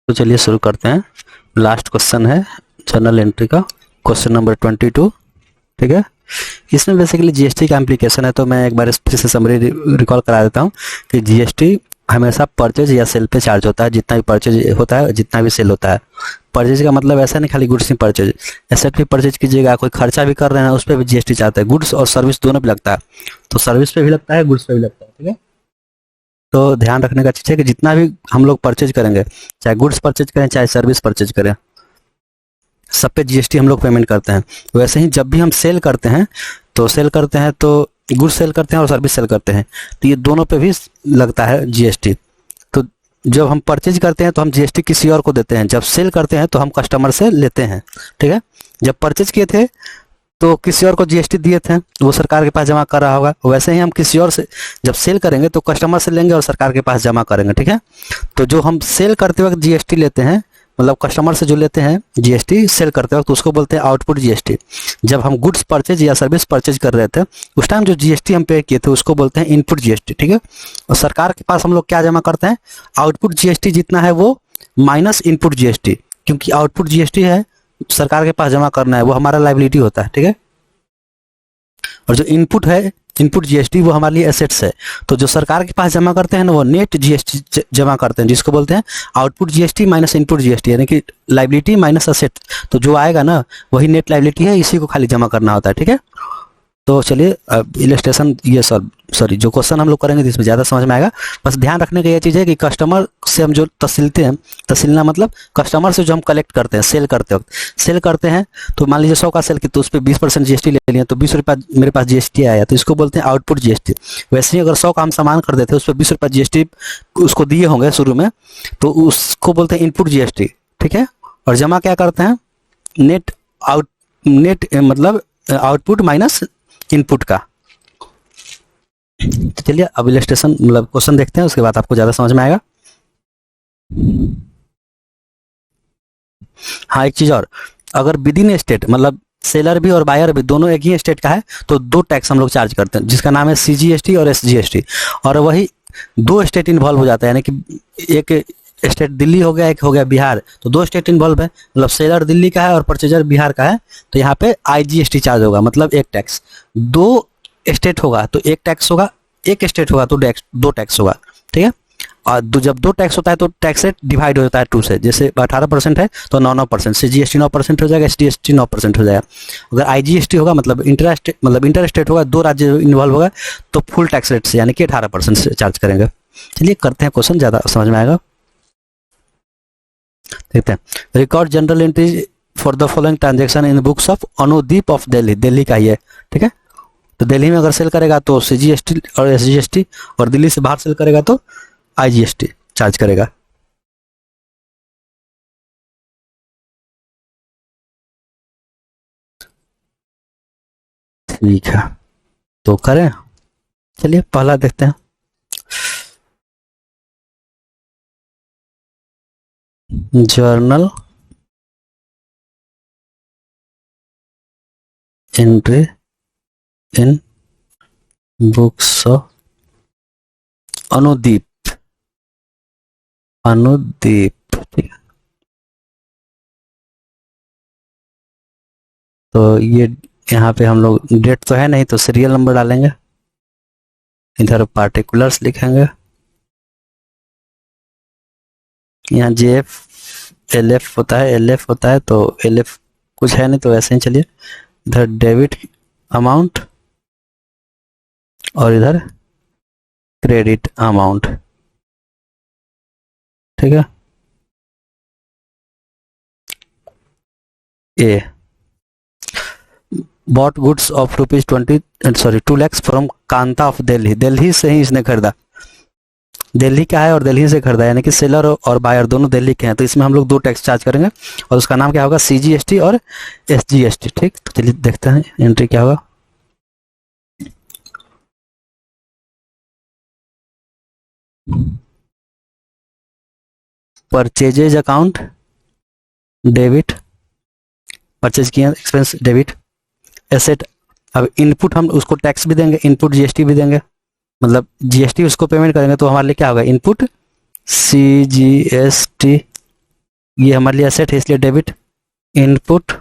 तो चलिए शुरू करते हैं। लास्ट क्वेश्चन है जर्नल एंट्री का, क्वेश्चन नंबर 22। ठीक है, इसमें बेसिकली जीएसटी का एप्लीकेशन है। तो मैं एक बार फिर से समरी रिकॉल करा देता हूँ कि जीएसटी हमेशा परचेज या सेल पे चार्ज होता है। जितना भी परचेज होता है, जितना भी सेल होता है। परचेज का मतलब ऐसा नहीं खाली गुड्स ही परचेज, एसेट भी परचेज कीजिएगा, कोई खर्चा भी कर रहे हैं उस पर भी जीएसटी चाहता है। गुड्स और सर्विस दोनों पे लगता है, तो सर्विस पे भी लगता है, गुड्स पे भी लगता है। ठीक है, तो ध्यान रखने का चीज़ है कि जितना भी हम लोग परचेज करेंगे, चाहे गुड्स परचेज करें चाहे सर्विस परचेज करें, सब पे जीएसटी हम लोग पेमेंट करते हैं। वैसे ही जब भी हम सेल करते हैं तो गुड्स सेल करते हैं और सर्विस सेल करते हैं, तो ये दोनों पे भी लगता है जीएसटी। तो जब हम परचेज करते हैं तो हम जीएसटी किसी और को देते हैं, जब सेल करते हैं तो हम कस्टमर से लेते हैं। ठीक है, जब परचेज किए थे तो किसी और को जीएसटी दिए थे, वो सरकार के पास जमा कर रहा होगा। वैसे ही हम किसी और से जब सेल करेंगे तो कस्टमर से लेंगे और सरकार के पास जमा करेंगे। ठीक है, तो जो हम सेल करते वक्त जीएसटी लेते हैं, मतलब कस्टमर से जो लेते हैं जीएसटी सेल करते वक्त, उसको बोलते हैं आउटपुट जीएसटी। जब हम गुड्स परचेज या सर्विस परचेज कर रहे थे उस टाइम जो जीएसटी हम पे किए थे उसको बोलते हैं इनपुट जीएसटी। ठीक है, और सरकार के पास हम लोग क्या जमा करते हैं, आउटपुट जीएसटी जितना है वो माइनस इनपुट जीएसटी, क्योंकि आउटपुट जीएसटी है सरकार के पास जमा करना है, वो हमारा लायबिलिटी होता है। ठीक है, और जो इनपुट है, इनपुट जीएसटी, वो हमारे लिए एसेट्स है। तो जो सरकार के पास जमा करते हैं ना, वो नेट जीएसटी जमा करते हैं, जिसको बोलते हैं output GST minus input GST, यानी कि लायबिलिटी माइनस एसेट। तो जो आएगा ना वही नेट लायबिलिटी है, इसी को खाली जमा करना होता है। ठीक है, तो चलिए इलस्ट्रेशन ये सॉरी जो क्वेश्चन हम लोग करेंगे जिसमें ज़्यादा समझ में आएगा। बस ध्यान रखने की ये चीज़ है कि कस्टमर से हम जो तसीलते हैं, तसीलना मतलब कस्टमर से जो हम कलेक्ट करते हैं सेल करते हैं, तो मान लीजिए 100 का सेल की, तो उस पर 20% जीएसटी ले लिया, तो 20 रुपये मेरे पास जीएसटी आया, तो इसको बोलते हैं आउटपुट जीएसटी। वैसे ही अगर 100 का हम सामान कर देते हैं, उस पर 20 रुपये जीएसटी उसको दिए होंगे शुरू में, तो उसको बोलते हैं इनपुट जीएसटी। ठीक है, और जमा क्या करते हैं, नेट मतलब आउटपुट माइनस इनपुट का। तो चलिए अब इलस्ट्रेशन मतलब क्वेश्चन देखते हैं, उसके बाद आपको ज्यादा समझ में आएगा। हाँ, एक चीज और, अगर विद इन स्टेट मतलब सेलर भी और बायर भी दोनों एक ही स्टेट का है तो दो टैक्स हम लोग चार्ज करते हैं, जिसका नाम है सीजीएसटी और एसजीएसटी। और वही दो स्टेट इन्वॉल्व हो जाता है, यानी कि एक स्टेट दिल्ली हो गया, एक हो गया बिहार, तो दो स्टेट इन्वॉल्व है, मतलब सेलर दिल्ली का है और परचेजर बिहार का है, तो यहाँ पे आईजीएसटी चार्ज होगा, मतलब एक टैक्स। दो स्टेट होगा तो एक टैक्स होगा, एक स्टेट होगा तो दो टैक्स होगा। ठीक है, और जब दो टैक्स होता है तो टैक्स रेट डिवाइड हो जाता है 2 से, जैसे 18% है तो 9% से जीएसटी 9% हो जाएगा, एसजीएसटी 9% हो जाएगा। अगर आईजीएसटी होगा मतलब इंटर स्टेट होगा, दो राज्य इन्वॉल्व होगा, तो फुल टैक्स रेट से यानी कि 18% से चार्ज करेंगे। चलिए करते हैं क्वेश्चन, ज़्यादा समझ में आएगा। देखते हैं, record general entry for the following transaction in books of Anudeep of Delhi. Delhi का ही है। ठीक है, तो दिल्ली में अगर सेल करेगा तो सीजीएसटी और एसजीएसटी, और दिल्ली से बाहर सेल करेगा तो आईजीएसटी चार्ज करेगा। ठीक है, तो करें, चलिए पहला देखते हैं। Journal entry in books of Anudeep. ठीक है, तो ये यहाँ पे हम लोग डेट तो है नहीं, तो सीरियल नंबर डालेंगे, इधर पार्टिकुलर्स लिखेंगे, यहाँ जेएफ एलएफ होता है, एलएफ होता है, तो एलएफ कुछ है नहीं तो ऐसे ही चलिए, इधर डेबिट अमाउंट और इधर क्रेडिट अमाउंट। ठीक है, a bought goods of ₹2 lakhs from Kanta of Delhi. Delhi से ही इसने खरीदा, दिल्ली का है और दिल्ली से खरीदा, यानी कि सेलर और बायर दोनों दिल्ली के हैं, तो इसमें हम लोग दो टैक्स चार्ज करेंगे और उसका नाम क्या होगा, सीजीएसटी और एसजीएसटी। ठीक, तो चलिए देखते हैं एंट्री क्या होगा। परचेजेज अकाउंट डेबिट, परचेज किया एक्सपेंस डेबिट, एसेट। अब इनपुट हम उसको टैक्स भी देंगे, इनपुट जीएसटी भी देंगे, मतलब जीएसटी उसको पेमेंट करेंगे, तो हमारे लिए क्या होगा, इनपुट सीजीएसटी ये हमारे लिए एसेट है इसलिए डेबिट। इनपुट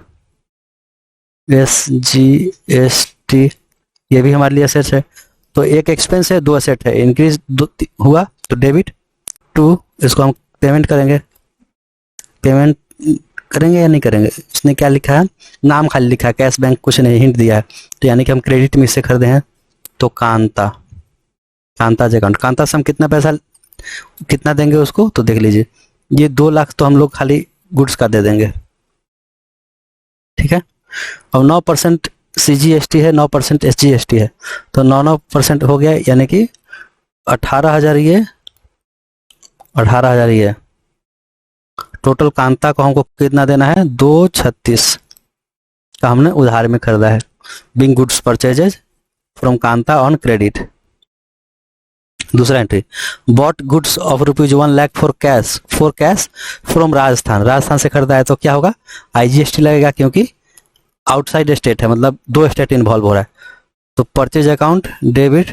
SGST ये भी हमारे लिए एसेट है। तो एक एक्सपेंस है, दो एसेट है, इंक्रीज हुआ तो डेबिट। टू, इसको हम पेमेंट करेंगे। पेमेंट करेंगे या नहीं करेंगे, इसने क्या लिखा है, नाम खाली लिखा है, कैश बैंक कुछ नहीं, हिंट दिया है। तो यानी कि हम क्रेडिट में इससे खरीदे हैं। तो कांता अकाउंट, कांता से हम कितना देंगे उसको, तो देख लीजिए ये 2 लाख तो हम लोग खाली गुड्स का दे देंगे, ठीक है। और 9% CGST है, 9% SGST है, तो 9% हो गया, यानी कि 18,000 ये 18,000 ये टोटल। कांता को हमको कितना देना है, 236 का हमने उधार में खरीदा है। Being goods purchases from Kanta on credit. दूसरा entry, bought goods of ₹1 lakh for cash from Rajasthan से खरीदा है, तो क्या होगा, IGST लगेगा, क्योंकि आउटसाइड स्टेट है, मतलब 2 स्टेट इन्वॉल्व हो रहा है। तो परचेज अकाउंट डेबिट,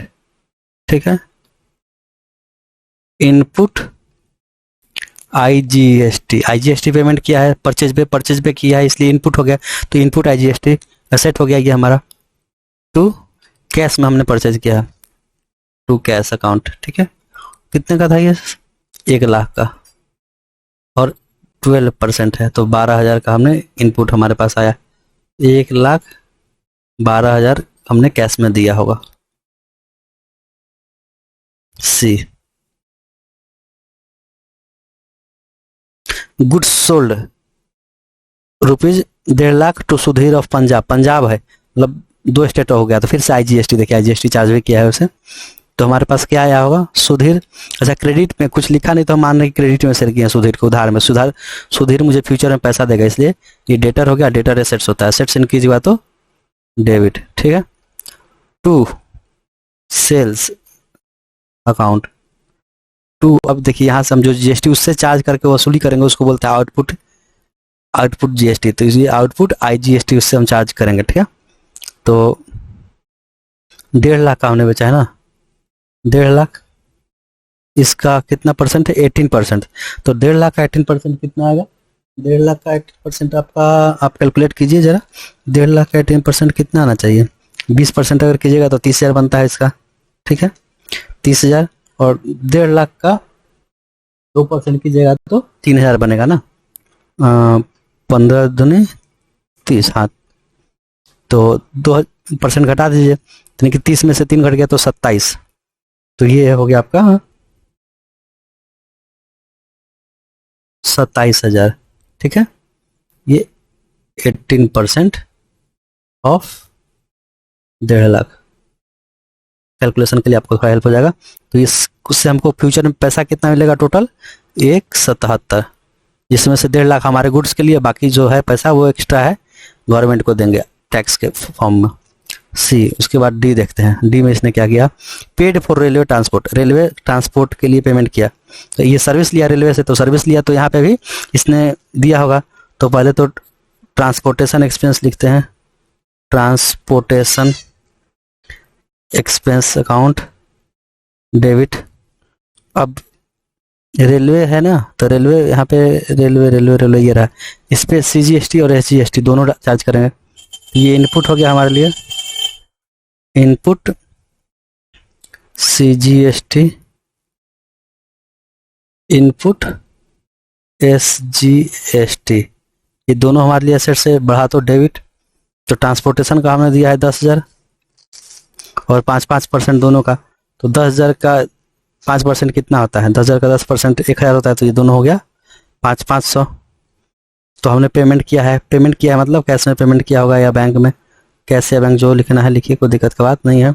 ठीक है। इनपुट IGST पेमेंट किया है, परचेज पे किया है, इसलिए इनपुट हो गया, तो इनपुट IGST एसेट हो गया ये हमारा। टू कैश में हमने परचेज किया, टू कैश अकाउंट, ठीक है। कितने का था ये, 1 लाख का, और 12% है, तो 12,000 का हमने इनपुट हमारे पास आया। 1,12,000 हमने कैश में दिया होगा। C, goods sold ₹1.5 lakh to Sudhir of Punjab है, मतलब 2 स्टेट हो गया, तो फिर से IGST देखिए, IGST चार्ज भी किया है उसे। तो हमारे पास क्या आया होगा, सुधीर। अच्छा, क्रेडिट में कुछ लिखा नहीं, तो हम मान रहे हैं क्रेडिट में सेल किए हैं सुधीर को, उधार में। सुधीर मुझे फ्यूचर में पैसा देगा, इसलिए ये डेटर हो गया, डेटर एसेट्स होता है, एसेट्स इनक्रीज हुआ तो डेबिट, ठीक है। टू सेल्स अकाउंट, टू, अब देखिए यहाँ से हम जो GST उससे चार्ज करके वसूली करेंगे उसको बोलते हैं आउटपुट GST, तो ये आउटपुट IGST उससे हम चार्ज करेंगे, ठीक है। तो 1.5 लाख का हमने बेचा है ना, 1.5 लाख, इसका कितना परसेंट है, 18%। तो 1.5 लाख का 18% कितना आएगा, 1.5 लाख का 18% आपका, आप कैलकुलेट कीजिए जरा, 1.5 लाख का 18% कितना आना चाहिए, 20% अगर कीजिएगा तो 30,000 बनता है इसका, ठीक है। 30,000 और 1.5 लाख का 2% कीजिएगा तो 3,000 बनेगा ना, 15 दूनी 30, हाँ, तो 2% घटा दीजिए, यानी कि 30 में से 3 घट गया तो 27, तो ये हो गया आपका 27,000, ठीक है। ये 18% ऑफ 1.5 लाख, कैलकुलेशन के लिए आपको थोड़ा हेल्प हो जाएगा। तो उससे हमको फ्यूचर में पैसा कितना मिलेगा, टोटल 177, जिसमें से 1.5 लाख हमारे गुड्स के लिए, बाकी जो है पैसा वो एक्स्ट्रा है, गवर्नमेंट को देंगे टैक्स के फॉर्म में। सी, उसके बाद डी देखते हैं, डी में इसने क्या किया, पेड फॉर रेलवे ट्रांसपोर्ट के लिए पेमेंट किया। तो ये सर्विस लिया रेलवे से, तो सर्विस लिया, तो यहाँ पे भी इसने दिया होगा। तो पहले तो ट्रांसपोर्टेशन एक्सपेंस लिखते हैं, ट्रांसपोर्टेशन एक्सपेंस अकाउंट डेबिट। अब रेलवे है ना, तो रेलवे यहाँ पे रेलवे ये रहा, इस पे CGST और SGST दोनों चार्ज करेंगे। ये इनपुट हो गया हमारे लिए, इनपुट CGST, इनपुट SGST, ये दोनों हमारे लिए एसेट से बढ़ा तो डेबिट। तो ट्रांसपोर्टेशन का हमने दिया है 10,000 और 5% दोनों का, तो 10,000 का 5% कितना होता है, 10,000 का 10% 1,000 होता है, तो ये दोनों हो गया 500। तो हमने पेमेंट किया है मतलब कैश में पेमेंट किया होगा या बैंक में, कैश या बैंक जो लिखना है लिखिए, कोई दिक्कत की बात नहीं है।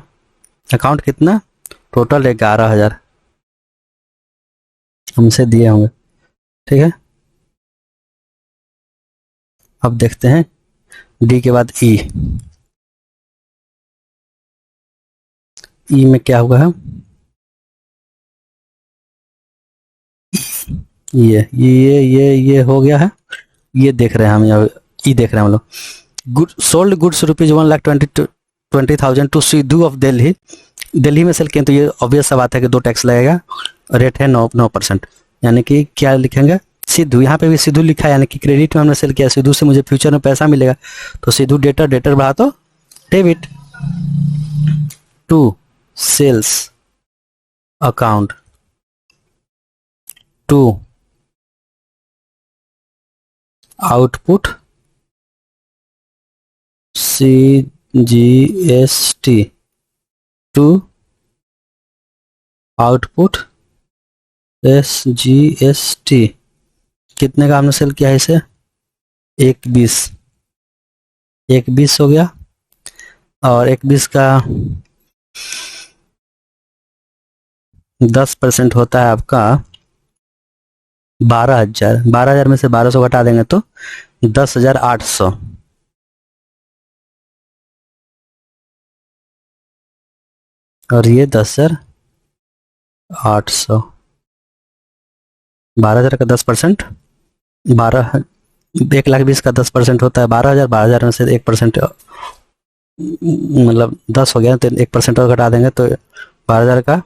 अकाउंट कितना, टोटल 11,000 हमसे दिए होंगे, ठीक है। अब देखते हैं डी के बाद ई में क्या हुआ है, ये हो गया है, ये देख रहे हैं हम, यहाँ ई देख रहे हैं हम लोग। Sold goods ₹1,20,000 to Sidhu of Delhi में सेल किए, तो ये ऑब्वियस सा बात है कि 2 टैक्स लगेगा, रेट है 9%, यानी कि क्या लिखेंगे, सिद्धू, यहाँ पे भी सिद्धू लिखा है, यानी कि क्रेडिट में हमने सेल किया, सिद्धू से मुझे फ्यूचर में पैसा मिलेगा, तो सिद्धू डेटर, डेटर बढ़ा तो debit to sales account to output CGST to output SGST। कितने का हमने सेल किया है इसे? 120, 120 हो गया। और 120 का 10% होता है आपका 12,000। 12,000 में से 1200 घटा देंगे तो 10,800। और ये 10,800। 12,000 का 10%, 1,20,000 का 10% होता है 12,000। 12,000 में से 1%, मतलब 10 हो गया, तो 1% और घटा देंगे तो 12,000 का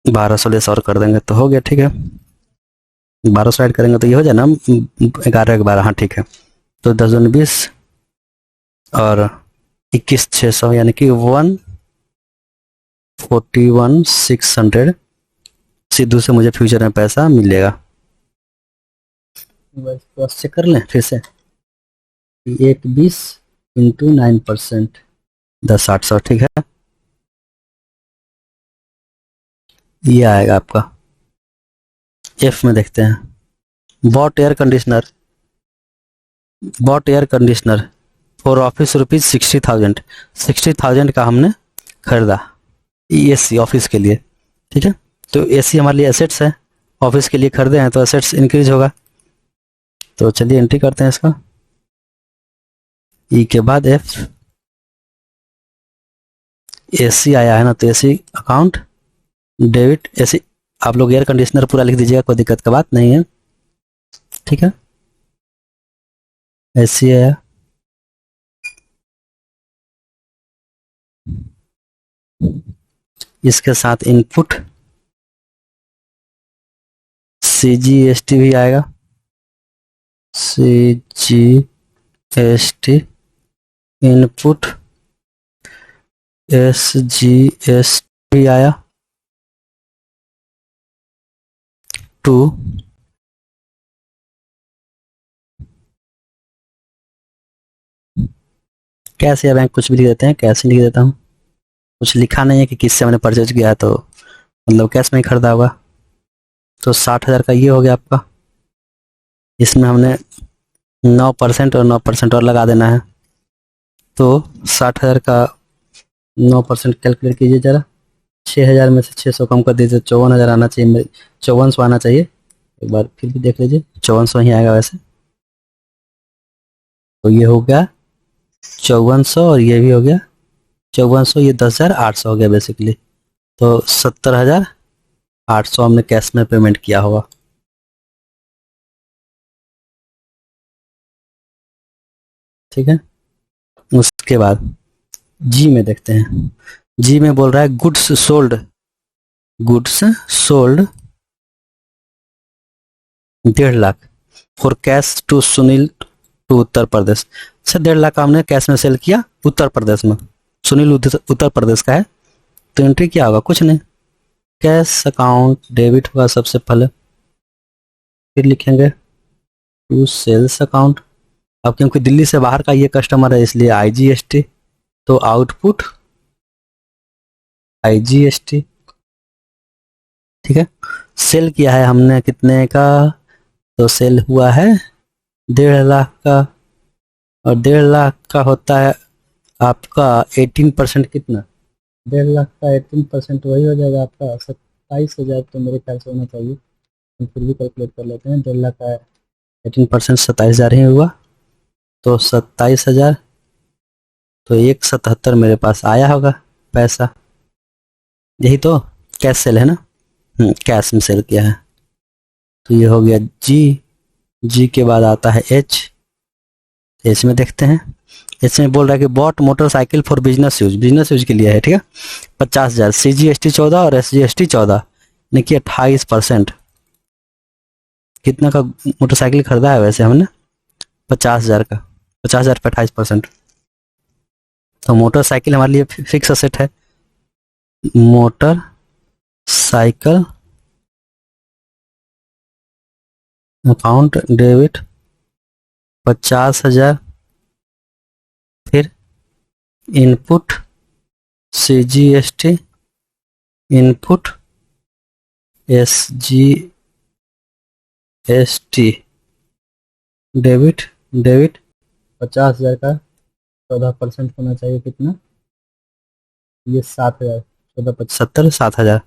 1200 लेस और कर देंगे तो हो गया। ठीक है, 1200 ऐड करेंगे तो ये हो जाए ना 11 12। हाँ ठीक है, तो 10 दूनी 20 और 21,600, यानी कि 141,600 सिद्धू से मुझे फ्यूचर में पैसा मिलेगा। क्रॉस चेक कर लें फिर से। 120 इंटू 9%, 10,800। ठीक है, ये आएगा आपका। एफ में देखते हैं, bought air conditioner, bought air conditioner for office rupees 60,000। 60,000 का हमने खरीदा AC ऑफिस के लिए। ठीक है, तो AC हमारे लिए एसेट्स है, ऑफिस के लिए खरीदे हैं तो एसेट्स इंक्रीज होगा। तो चलिए एंट्री करते हैं इसका। E के बाद F, AC आया है ना, तो AC अकाउंट डेबिट AC। आप लोग एयर कंडीशनर पूरा लिख दीजिएगा, कोई दिक्कत का बात नहीं है। ठीक है, AC आया, इसके साथ इनपुट CGST भी आएगा, CGST इनपुट SGST भी आया टू कैश या बैंक, कुछ भी लिख देते हैं, कैश ही लिख देता हूँ। कुछ लिखा नहीं है कि किससे मैंने परचेज किया है, तो मतलब कैश में ही खरीदा होगा। तो 60,000 का ये हो गया आपका। इसमें हमने 9% और 9% और लगा देना है, तो 60,000 का 9% कैलकुलेट कीजिए जरा। 6,000 में से 600 कम कर दीजिए, 54,000 आना चाहिए, 5400 आना चाहिए। एक बार फिर भी देख लीजिए, 5400 ही आएगा वैसे। तो ये हो गया 5400 और ये भी हो गया 5400, ये 10,800 हो गया बेसिकली। तो 70,800 हमने कैश में पेमेंट किया होगा। ठीक है, उसके बाद जी में देखते हैं। जी में बोल रहा है goods sold, goods sold 1.5 lakh for cash to Sunil to Uttar Pradesh. Sir 1.5 lakh का हमने कैश में सेल किया उत्तर प्रदेश में, सुनील उत्तर प्रदेश का है, तो एंट्री क्या होगा? कुछ नहीं, कैश अकाउंट डेबिट होगा सबसे पहले, फिर लिखेंगे टू सेल्स अकाउंट। अब क्योंकि दिल्ली से बाहर का ये कस्टमर है इसलिए IGST, तो आउटपुट IGST। ठीक है, सेल किया है हमने कितने का? तो सेल हुआ है 1.5 लाख का, और 1.5 लाख का होता है आपका 18%। कितना? 1.5 लाख का 18% वही हो जाएगा आपका 27,000, तो मेरे ख्याल से होना चाहिए, हम फिर भी कैलकुलेट कर लेते हैं। 1.5 लाख का 18% 27,000 ही हुआ, तो 27,000, तो 177 मेरे पास आया होगा पैसा। यही तो कैश सेल है ना, कैश में सेल किया है। तो ये हो गया जी के बाद आता है एच में देखते हैं। एच में बोल रहा है कि bought motorcycle for business use के लिए है। ठीक है, 50,000, CGST 14 और SGST 14, यानी कि 28%। कितना का मोटरसाइकिल खरीदा है वैसे हमने? 50,000 का। 50,000 पे 28%। तो मोटरसाइकिल हमारे लिए फिक्स असेट है। Motor cycle account debit 50,000। फिर input CGST, input SGST, debit debit 50,000 का 14% होना चाहिए। कितना? ये 7,000। 14, 75, 7,000।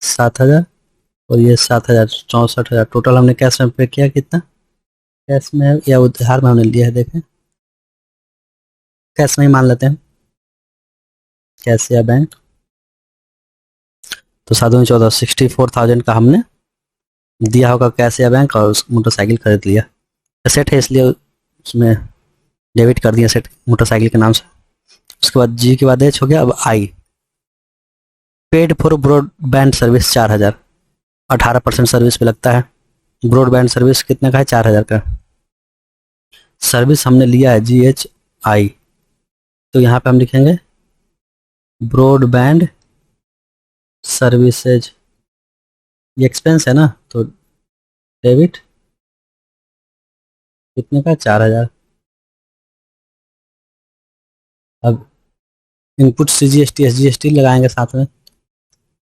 7,000 और ये 7,000, 64,000 टोटल हमने कैश में पे किया। कितना कैश में या उधार में हमने लिया है? देखें, कैश में ही मान लेते हैं, कैश या बैंक। तो 7-14, 64,000 का हमने दिया होगा कैश या बैंक, और उस मोटरसाइकिल खरीद लिया। सेट है इसलिए उसमें डेबिट कर दिया सेट मोटरसाइकिल के नाम से। उसके बाद जी के बाद एच हो गया। अब I, paid for broadband service 4,000। 18% service पे लगता है। ब्रॉडबैंड सर्विस कितने का है? 4,000 का। सर्विस हमने लिया है GHI, तो यहाँ पे हम लिखेंगे ब्रॉडबैंड सर्विसेज। ये एक्सपेंस है ना, तो डेबिट कितने का? 4,000। अब इनपुट CGST SGST लगाएंगे साथ में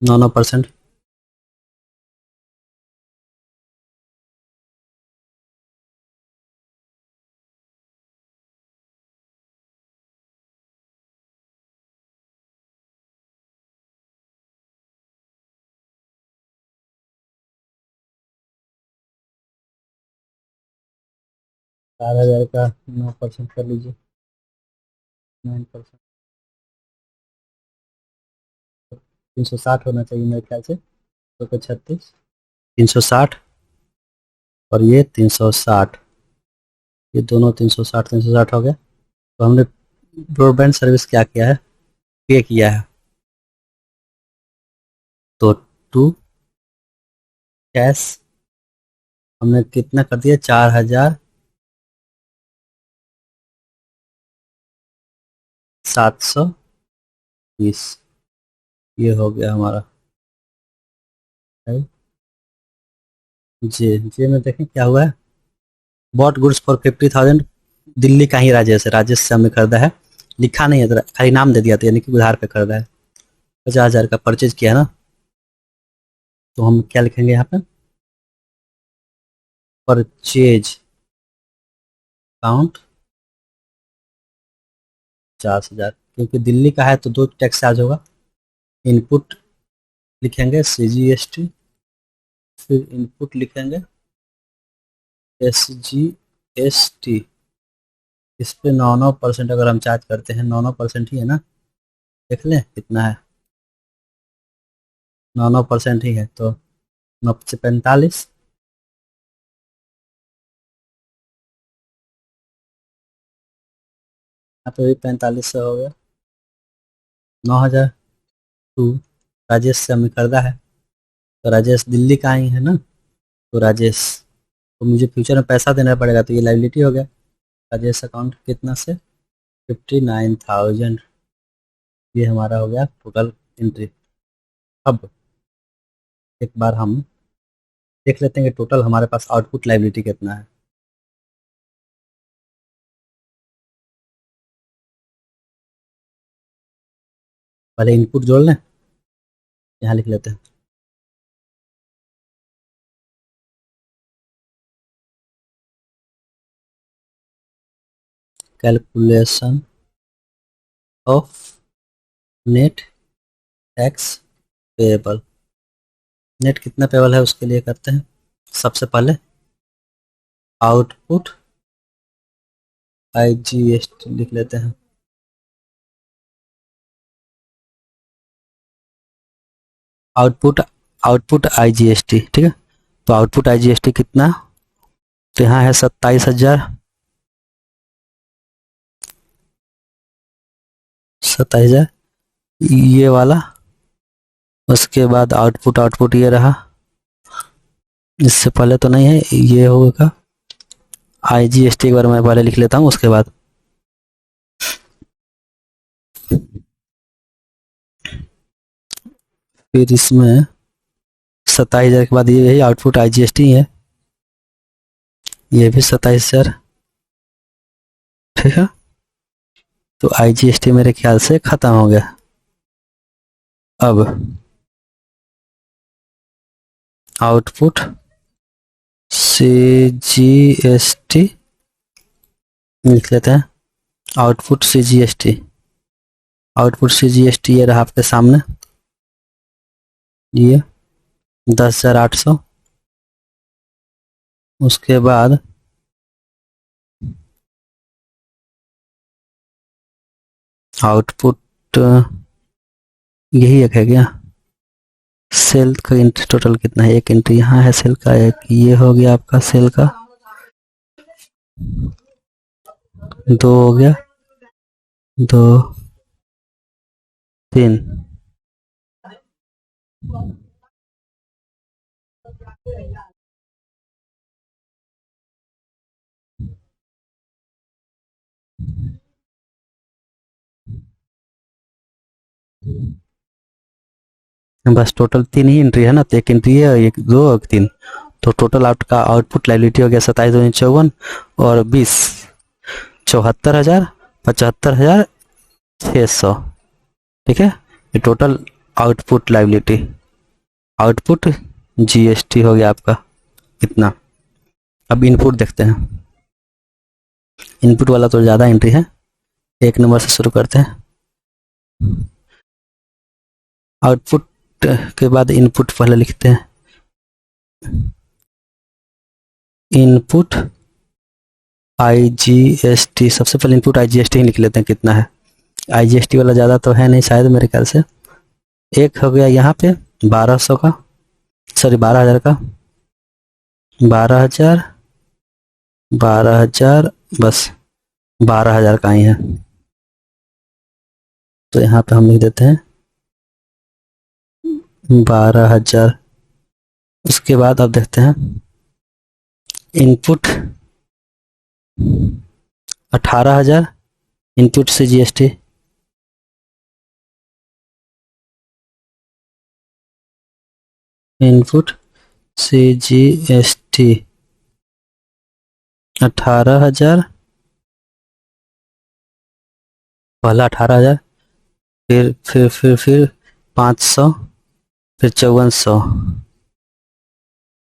9%। चार हजार का 9% कर लीजिए, 9%। 360 होना चाहिए मेरे ख्याल से। तो 36, 360 और ये 360, ये दोनों 360 360 हो गया। तो हमने ब्रॉडबैंड सर्विस क्या किया है? पे किया है। तो टू कैश हमने कितना कर दिया? 4,720। ये हो गया हमारा। जी जी में देखें क्या हुआ है। Bought goods for 50,000। दिल्ली का ही राजेश है, राजेश से हमने खरीदा है। लिखा नहीं है तो खाली नाम दे दिया था, यानी कि उधार पे खरीदा है। 50,000 का परचेज किया ना, तो हम क्या लिखेंगे यहाँ पे? Purchase account 50,000। क्योंकि दिल्ली का है तो 2 टैक्स चार्ज होगा। इनपुट लिखेंगे CGST, फिर इनपुट लिखेंगे SGST। इस पे 9% अगर हम चार्ज करते हैं, 9% ही है ना, देख लें कितना है। 9% ही है, तो 9 से 45, यहाँ पे भी 45 से हो गया 9,000। टू राजेश से हमने खरीदा है, तो राजेश दिल्ली का ही है ना, तो राजेश तो मुझे फ्यूचर में पैसा देना पड़ेगा, तो ये लाइबिलिटी हो गया। राजेश अकाउंट कितना से? 59,000। ये हमारा हो गया टोटल एंट्री। अब एक बार हम देख लेते हैं कि टोटल हमारे पास आउटपुट लाइबिलिटी कितना है। पहले इनपुट जोड़ लें, यहाँ लिख लेते हैं calculation of net tax payable. Net कितना पेबल है उसके लिए करते हैं। सबसे पहले आउटपुट IGST लिख लेते हैं। आउटपुट आउटपुट IGST, ठीक है। तो आउटपुट IGST कितना? तो यहाँ है 27,000। 27,000 ये वाला। उसके बाद आउटपुट ये रहा इससे पहले तो नहीं है, ये होगा IGST। एक बार मैं पहले लिख लेता हूँ, उसके बाद फिर इसमें 27,000 के बाद ये यही आउटपुट IGST है, ये भी 27,000। ठीक है, तो IGST मेरे ख्याल से खत्म हो गया। अब आउटपुट CGST लिख लेते हैं। आउटपुट CGST, आउटपुट CGST ये रहा आपके सामने, ये 10,800। उसके बाद आउटपुट यही एक है क्या? सेल का एंट्री टोटल कितना है? एक एंट्री यहाँ है सेल का, एक ये हो गया आपका सेल का, 2 हो गया, 2 3। बस टोटल 3 ही एंट्री है ना, तो एक एंट्री है, एक 2 और 3, तो टोटल आपका आउटपुट लाइबिलिटी हो गया 27,54 और 20, 74,000, 75,600। ठीक है, ये total output liability, output GST हो गया आपका कितना। अब इनपुट देखते हैं, इनपुट वाला तो ज़्यादा एंट्री है, 1 नंबर से शुरू करते हैं। आउटपुट के बाद इनपुट पहले लिखते हैं, इनपुट IGST, सबसे पहले इनपुट IGST ही लिख लेते हैं कितना है। IGST वाला ज़्यादा तो है नहीं शायद, मेरे ख्याल से एक हो गया यहाँ पे 1200 का, सॉरी 12,000 का, 12,000, 12,000, बस 12,000 का ही है, तो यहाँ पे हम लिख देते हैं 12,000। उसके बाद अब देखते हैं इनपुट 18,000, इनपुट से GST, इनपुट से GST 18,000, पहला 18,000, फिर 500, फिर 5400,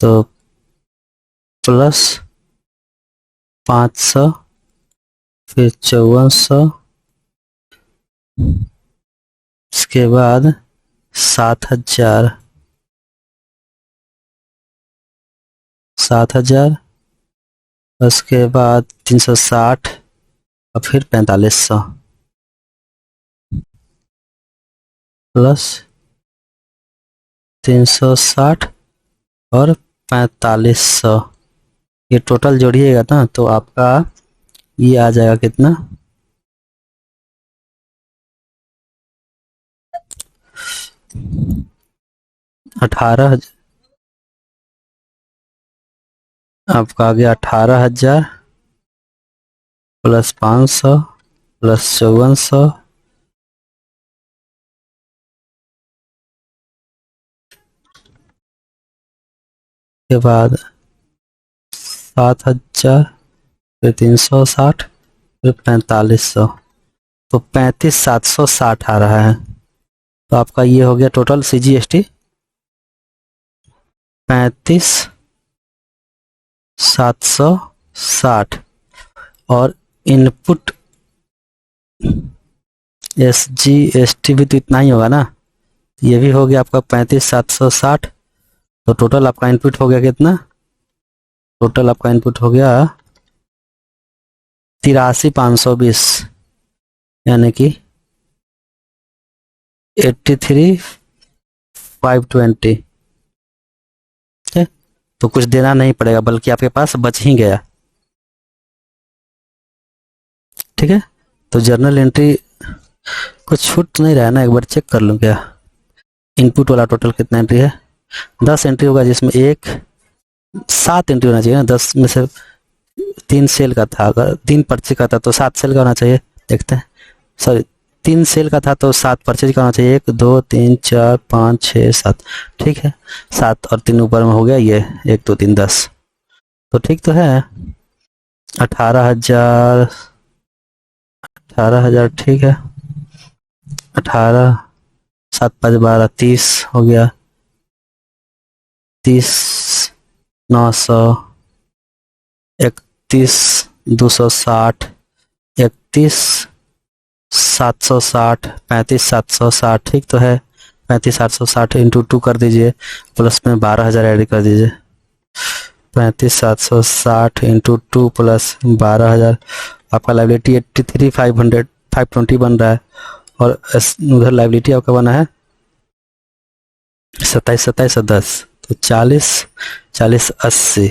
तो प्लस 500, फिर 5400, इसके बाद 7,000, 7,000, उसके बाद 360 और फिर 4500 प्लस 360 और 4500, ये टोटल जोड़िएगा ना तो आपका ये आ जाएगा कितना, 18,000, आपका आ गया 18,000 प्लस 500 प्लस 5400 के बाद 7,000, फिर 360, फिर 4500, तो 35,760 आ रहा है। तो आपका ये हो गया टोटल CGST 35,760, और इनपुट SGST भी तो इतना ही होगा ना, ये भी हो गया आपका 35,760, तो टोटल आपका इनपुट हो गया कितना, टोटल आपका इनपुट हो गया 83,520, यानी कि 83,520। ठीक है, तो कुछ देना नहीं पड़ेगा बल्कि आपके पास बच ही गया। ठीक है, तो जर्नल एंट्री कुछ छूट नहीं रहा है ना, एक बार चेक कर लूँ क्या। इनपुट वाला टोटल कितना एंट्री है, 10 एंट्री होगा, जिसमें 1 7 एंट्री होना चाहिए ना, 10 में से 3 सेल का था, अगर 3 परचेज का था तो 7 सेल का होना चाहिए। देखते हैं, सॉरी 3 सेल का था तो 7 परचेज का होना चाहिए। 1 2 3 4 5 6 7, ठीक है। 7 और 3 ऊपर में हो गया, ये 1 2 3 10, तो ठीक तो है। 18,000, 18,000 ठीक है। 18 7 5 12 30 हो गया। 30 900, 31 260, 31 760, 35 760, ठीक तो है। 35 860 इंटू 2 कर दीजिए, प्लस में 12,000 ऐड कर दीजिए। 35 760 इंटू 2 प्लस 12,000, आपका लाइबिलिटी 83 520 बन रहा है। और उधर लाइबिलिटी आपका बना है 27 27 और 10, तो 40 40 80,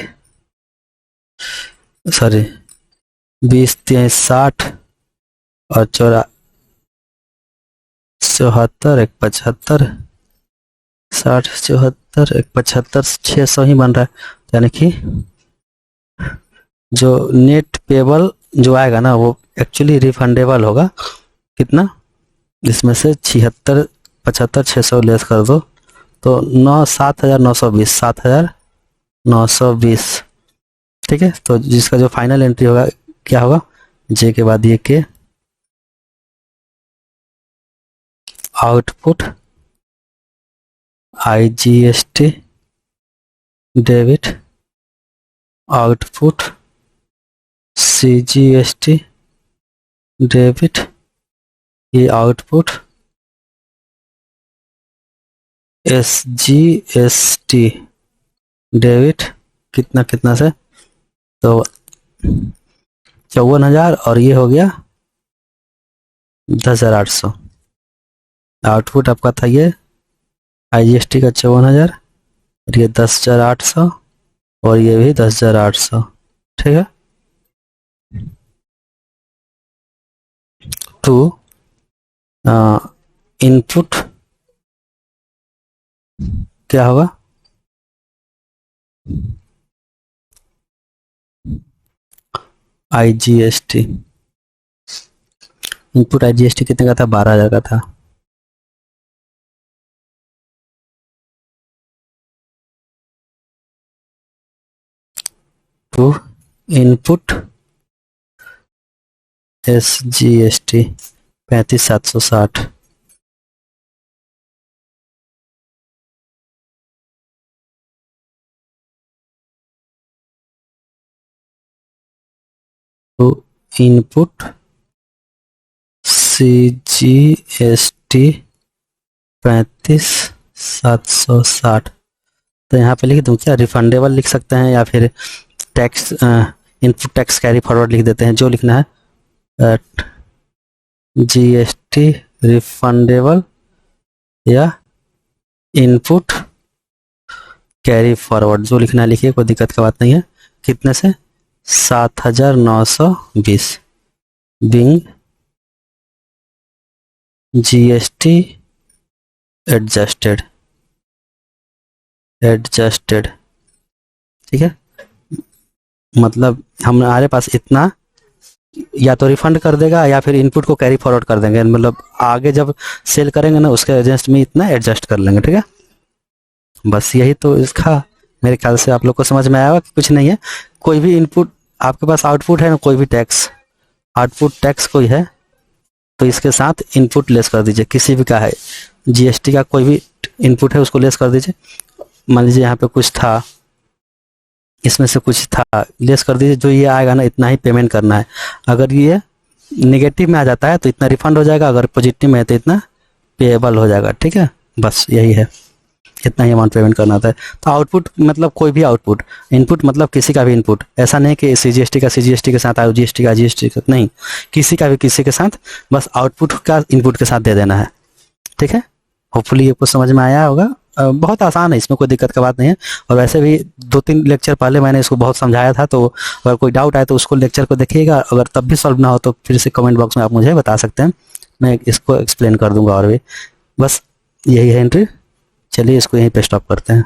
सॉरी 20 23 60 और 74 1 75, 60 74 1 75, 600 ही बन रहा है। यानी कि जो नेट पेबल जो आएगा ना वो एक्चुअली रिफंडेबल होगा। कितना, इसमें से 76 75 600 लेस कर दो तो 7,920, 7,920, ठीक है। तो जिसका जो फाइनल एंट्री होगा क्या होगा, जे के बाद ये के, output IGST debit, output CGST debit, ये आउटपुट SGST डेबिट। कितना कितना से, तो 54,000 और ये हो गया 10,800। आउटपुट आपका था ये IGST का 54,000 और ये 10,800 और ये भी 10,800, ठीक है। टू इनपुट क्या होगा, IGST इनपुट IGST कितने का था, 12,000 का था। टू इनपुट SGST 35,760, तो इनपुट CGST 35,760, तो यहाँ पे लिख दूँ क्या, रिफंडेबल लिख सकते हैं या फिर tax, input tax carry forward लिख देते हैं, जो लिखना है। GST रिफंडेबल या इनपुट कैरी फॉरवर्ड, जो लिखना है लिखिए, कोई दिक्कत की बात नहीं है। कितने से, 7,920 बिंग GST एडजस्टेड, ठीक है। मतलब हमारे पास इतना या तो रिफंड कर देगा या फिर इनपुट को कैरी फॉरवर्ड कर देंगे, मतलब आगे जब सेल करेंगे ना उसके अगेंस्ट में इतना एडजस्ट कर लेंगे, ठीक है। बस यही तो इसका मेरे ख्याल से आप लोग को समझ में आया कि कुछ नहीं है। कोई भी इनपुट आपके पास आउटपुट है ना, कोई भी टैक्स, आउटपुट टैक्स कोई है तो इसके साथ इनपुट लेस कर दीजिए, किसी भी का है, GST का कोई भी इनपुट है उसको लेस कर दीजिए। मान लीजिए यहाँ पे कुछ था, इसमें से कुछ था, लेस कर दीजिए, जो ये आएगा ना इतना ही पेमेंट करना है। अगर ये नेगेटिव में आ जाता है तो इतना रिफंड हो जाएगा, अगर पॉजिटिव में है तो इतना पेएबल हो जाएगा, ठीक है। बस यही है, इतना ही अमाउंट पेमेंट करना था। तो आउटपुट मतलब कोई भी आउटपुट, इनपुट मतलब किसी का भी इनपुट, ऐसा नहीं कि CGST का CGST के साथ, GST का GST का, नहीं, किसी का भी किसी के साथ, बस आउटपुट का इनपुट के साथ दे देना है, ठीक है। होपफुली ये कुछ समझ में आया होगा। बहुत आसान है, इसमें कोई दिक्कत का बात नहीं है। और वैसे भी 2-3 लेक्चर पहले मैंने इसको बहुत समझाया था, तो अगर कोई डाउट आए तो उसको लेक्चर को देखिएगा। अगर तब भी सॉल्व ना हो तो फिर से कमेंट बॉक्स में आप मुझे बता सकते हैं, मैं इसको एक्सप्लेन कर दूंगा और भी। बस यही है एंट्री, चलिए इसको यहीं पे स्टॉप करते हैं।